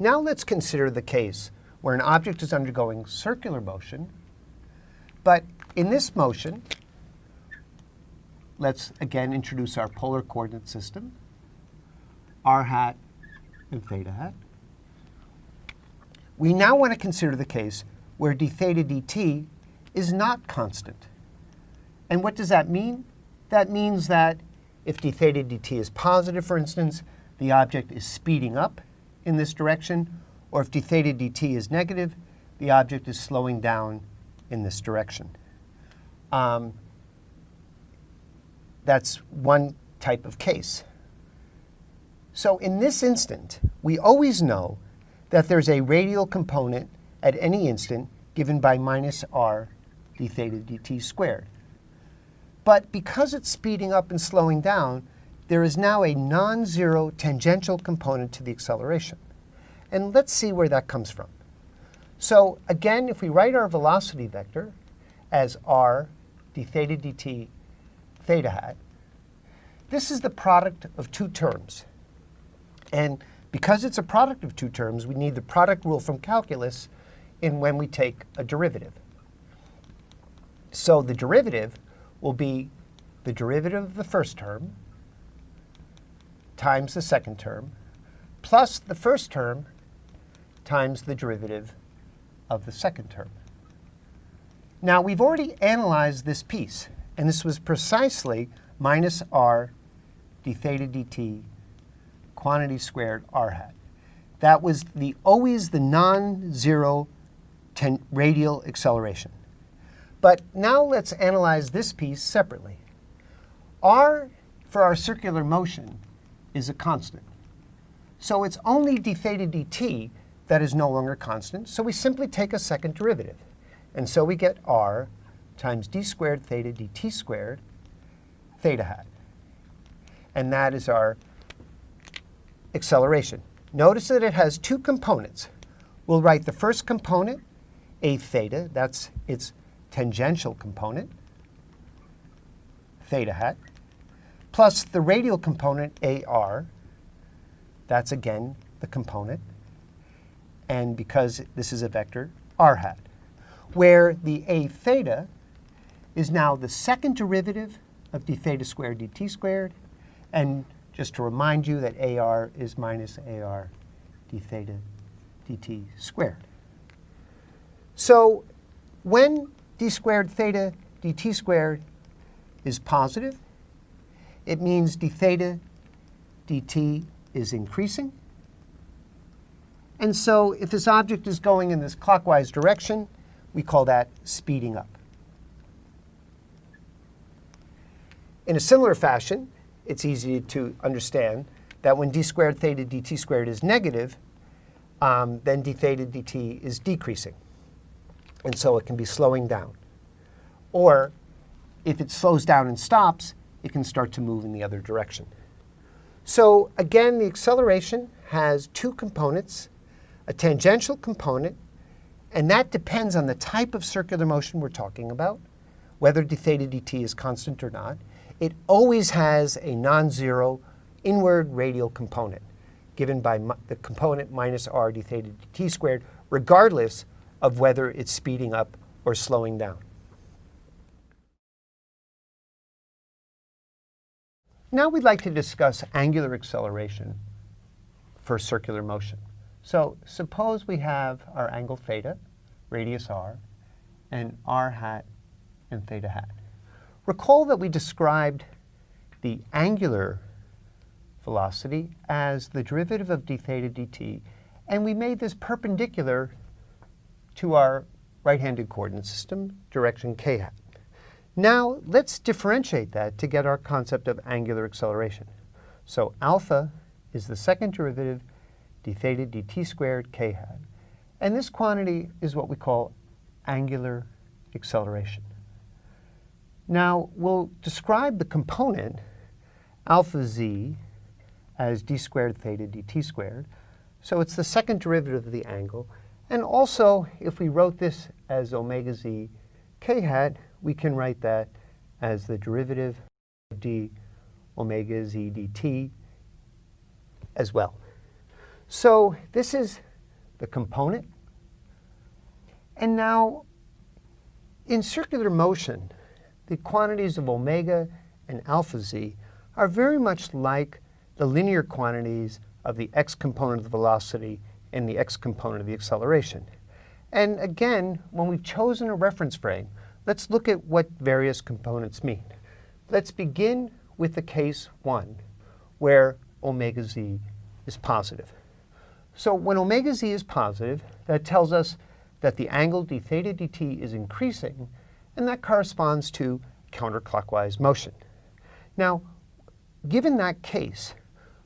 Now let's consider the case where an object is undergoing circular motion, but in this motion, let's again introduce our polar coordinate system, r hat and theta hat. We now want to consider the case where d theta dt is not constant. And what does that mean? That means that if d theta dt is positive, for instance, the object is speeding up in this direction, or if d theta dt is negative, the object is slowing down in this direction. That's one type of case. So in this instant, we always know that there's a radial component at any instant given by minus r d theta dt squared. But because it's speeding up and slowing down, there is now a non-zero tangential component to the acceleration. And let's see where that comes from. So again, if we write our velocity vector as r d theta dt theta hat, this is the product of two terms. And because it's a product of two terms, we need the product rule from calculus in when we take a derivative. So the derivative will be the derivative of the first term times the second term plus the first term times the derivative of the second term. Now, we've already analyzed this piece, and this was precisely minus r d theta dt quantity squared r hat. That was always the non-zero radial acceleration. But now let's analyze this piece separately. R for our circular motion is a constant. So it's only d theta dt that is no longer constant. So we simply take a second derivative. And so we get r times d squared theta dt squared theta hat. And that is our acceleration. Notice that it has two components. We'll write the first component, a theta, that's its tangential component, theta hat, plus the radial component, ar, that's again the component, and because this is a vector, r hat, where the a theta is now the second derivative of d theta squared dt squared, and just to remind you that ar is minus ar d theta dt squared. So when d squared theta dt squared is positive, it means d theta dt is increasing. And so if this object is going in this clockwise direction, we call that speeding up. In a similar fashion, it's easy to understand that when d squared theta dt squared is negative, then d theta dt is decreasing. And so it can be slowing down. Or if it slows down and stops, it can start to move in the other direction. So again, the acceleration has two components, a tangential component, and that depends on the type of circular motion we're talking about, whether d theta dt is constant or not. It always has a non-zero inward radial component, given by the component minus r d theta dt squared, regardless of whether it's speeding up or slowing down. Now we'd like to discuss angular acceleration for circular motion. So suppose we have our angle theta, radius r, and r hat and theta hat. Recall that we described the angular velocity as the derivative of d theta dt, and we made this perpendicular to our right-handed coordinate system, direction k hat. Now let's differentiate that to get our concept of angular acceleration. So alpha is the second derivative d theta dt squared k hat. And this quantity is what we call angular acceleration. Now we'll describe the component alpha z as d squared theta dt squared. So it's the second derivative of the angle. And also, if we wrote this as omega z k hat, we can write that as the derivative of d omega z dt as well. So this is the component. And now, in circular motion, the quantities of omega and alpha z are very much like the linear quantities of the x component of the velocity and the x component of the acceleration. And again, when we've chosen a reference frame, let's look at what various components mean. Let's begin with the case 1, where omega z is positive. So when omega z is positive, that tells us that the angle d theta dt is increasing, and that corresponds to counterclockwise motion. Now, given that case,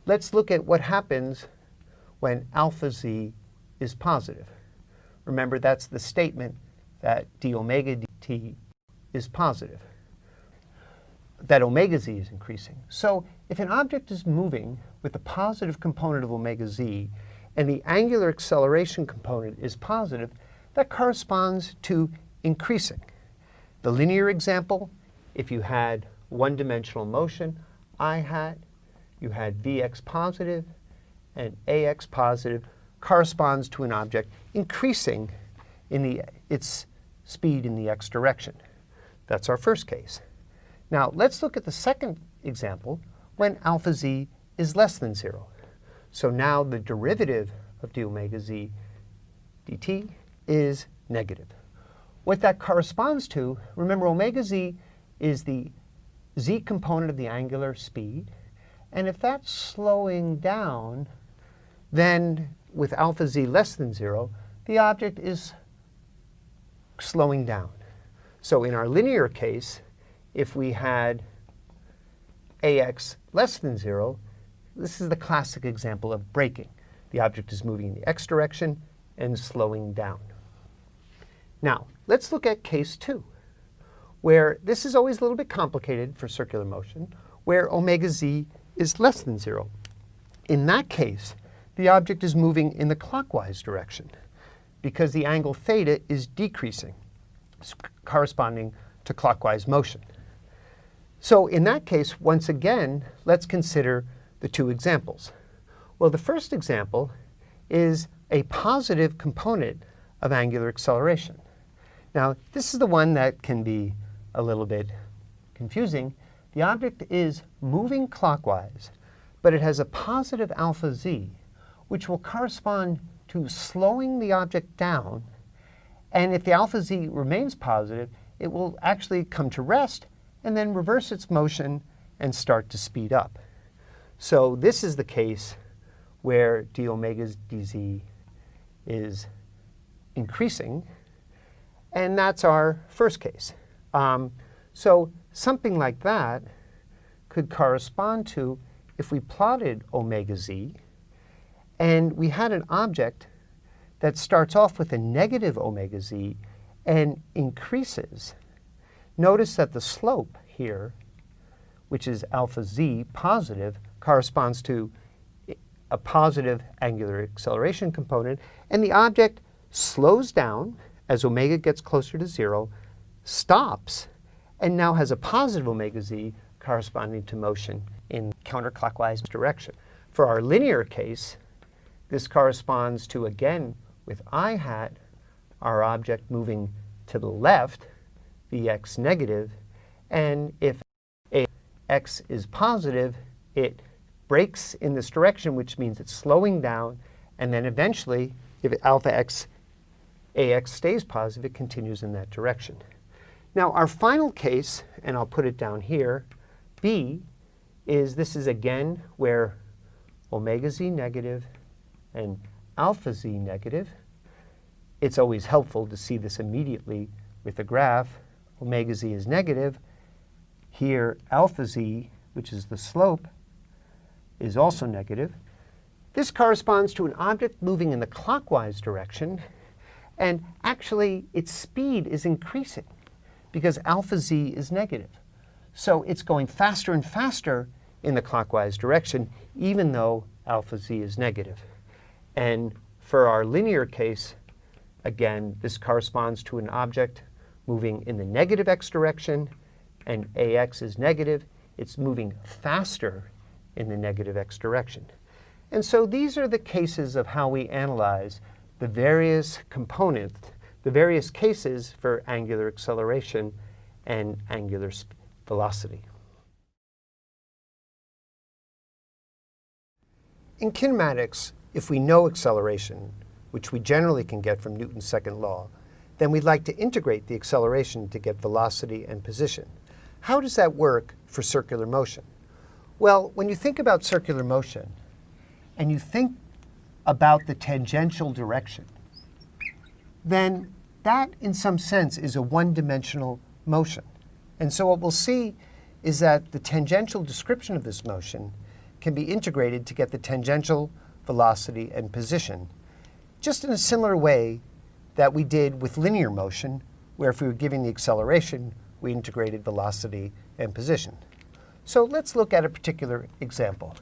let's look at what happens when alpha z is positive. Remember, that's the statement that d omega dt is positive, that omega z is increasing. So if an object is moving with the positive component of omega z, and the angular acceleration component is positive, that corresponds to increasing. The linear example, if you had one-dimensional motion, I hat, you had Vx positive, and Ax positive corresponds to an object increasing in its speed in the x direction. That's our first case. Now, let's look at the second example when alpha z is less than 0. So now the derivative of d omega z dt is negative. What that corresponds to, remember, omega z is the z component of the angular speed. And if that's slowing down, then with alpha z less than 0, the object is slowing down. So in our linear case, if we had ax less than 0, this is the classic example of braking. The object is moving in the x direction and slowing down. Now, let's look at case 2, where this is always a little bit complicated for circular motion, where omega z is less than 0. In that case, the object is moving in the clockwise direction because the angle theta is decreasing, corresponding to clockwise motion. So in that case, once again, let's consider the two examples. Well, the first example is a positive component of angular acceleration. Now, this is the one that can be a little bit confusing. The object is moving clockwise, but it has a positive alpha z, which will correspond to slowing the object down. And if the alpha z remains positive, it will actually come to rest and then reverse its motion and start to speed up. So this is the case where d omega dz is increasing. And that's our first case. So something like that could correspond to if we plotted omega z, and we had an object that starts off with a negative omega z and increases. Notice that the slope here, which is alpha z positive, corresponds to a positive angular acceleration component, and the object slows down as omega gets closer to 0, stops, and now has a positive omega z corresponding to motion in counterclockwise direction. For our linear case, this corresponds to, again, with I hat, our object moving to the left, Vx negative, and if Ax is positive, it brakes in this direction, which means it's slowing down, and then eventually, if alpha x Ax stays positive, it continues in that direction. Now, our final case, and I'll put it down here, B, is this is again where omega z negative and alpha z negative. It's always helpful to see this immediately with the graph. Omega z is negative. Here, alpha z, which is the slope, is also negative. This corresponds to an object moving in the clockwise direction, and actually its speed is increasing because alpha z is negative. So it's going faster and faster in the clockwise direction, even though alpha z is negative. And for our linear case, again, this corresponds to an object moving in the negative x direction, and Ax is negative. It's moving faster in the negative x direction. And so these are the cases of how we analyze the various components, the various cases for angular acceleration and angular velocity. In kinematics, if we know acceleration, which we generally can get from Newton's second law, then we'd like to integrate the acceleration to get velocity and position. How does that work for circular motion? Well, when you think about circular motion, and you think about the tangential direction, then that, in some sense, is a one-dimensional motion. And so what we'll see is that the tangential description of this motion can be integrated to get the tangential velocity and position, just in a similar way that we did with linear motion, where if we were giving the acceleration, we integrated velocity and position. So let's look at a particular example.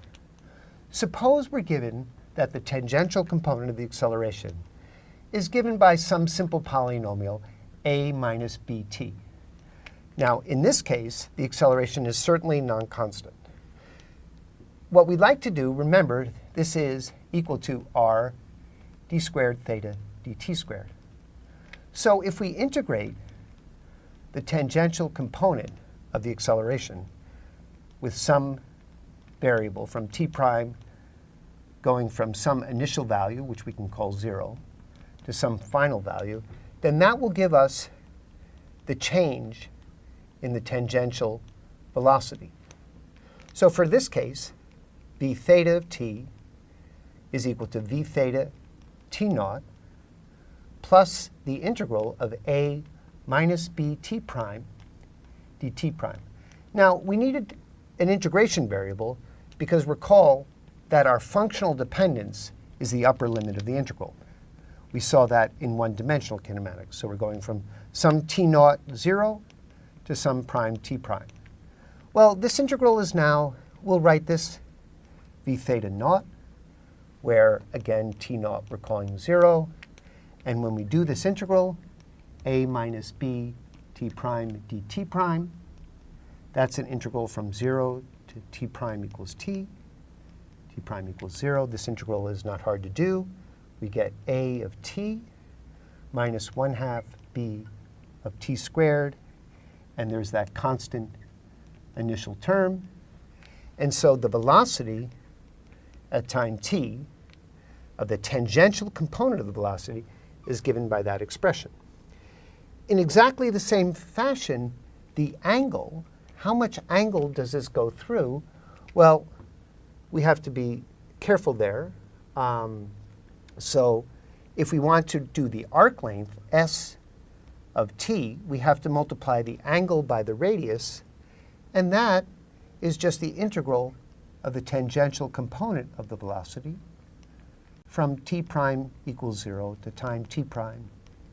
Suppose we're given that the tangential component of the acceleration is given by some simple polynomial, a minus bt. Now, in this case, the acceleration is certainly non-constant. What we'd like to do, remember, this is equal to r d squared theta dt squared. So if we integrate the tangential component of the acceleration with some variable from t prime going from some initial value, which we can call 0, to some final value, then that will give us the change in the tangential velocity. So for this case, v theta of t is equal to v theta t naught plus the integral of a minus b t prime dt prime. Now, we needed an integration variable because recall that our functional dependence is the upper limit of the integral. We saw that in one-dimensional kinematics. So we're going from some t naught 0 to some prime t prime. Well, this integral is now, we'll write this v theta naught, where, again, t naught we're calling 0. And when we do this integral, a minus b t prime dt prime, that's an integral from 0 to t prime equals t prime equals 0. This integral is not hard to do. We get a of t minus 1/2 b of t squared. And there's that constant initial term. And so the velocity at time t of the tangential component of the velocity is given by that expression. In exactly the same fashion, the angle, how much angle does this go through? Well, we have to be careful there. So if we want to do the arc length, s of t, we have to multiply the angle by the radius, and that is just the integral of the tangential component of the velocity from t prime equals 0 to time t prime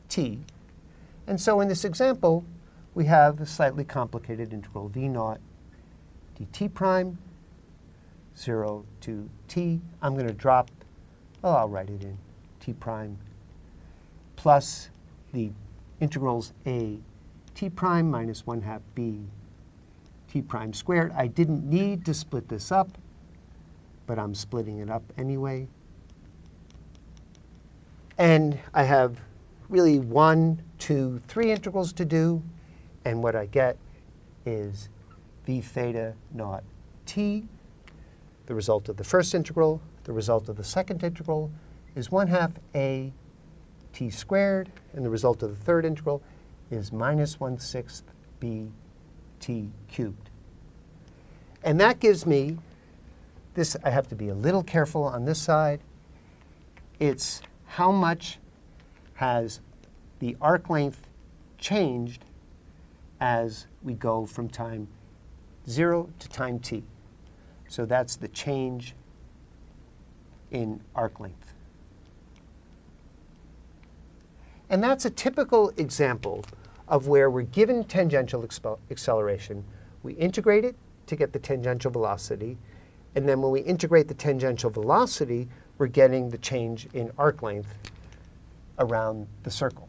t. And so in this example, we have a slightly complicated integral v naught dt prime, 0 to t. I'm going to drop, well, I'll write it in t prime, plus the integrals a t prime minus 1/2 b t prime squared. I didn't need to split this up, but I'm splitting it up anyway. And I have really 1, 2, 3 integrals to do. And what I get is v theta naught t, the result of the first integral. The result of the second integral is 1/2 a t squared. And the result of the third integral is minus 1/6 b t cubed. And that gives me this. I have to be a little careful on this side. It's how much has the arc length changed as we go from time 0 to time t. So that's the change in arc length. And that's a typical example of where we're given tangential acceleration. We integrate it to get the tangential velocity. And then when we integrate the tangential velocity, we're getting the change in arc length around the circle.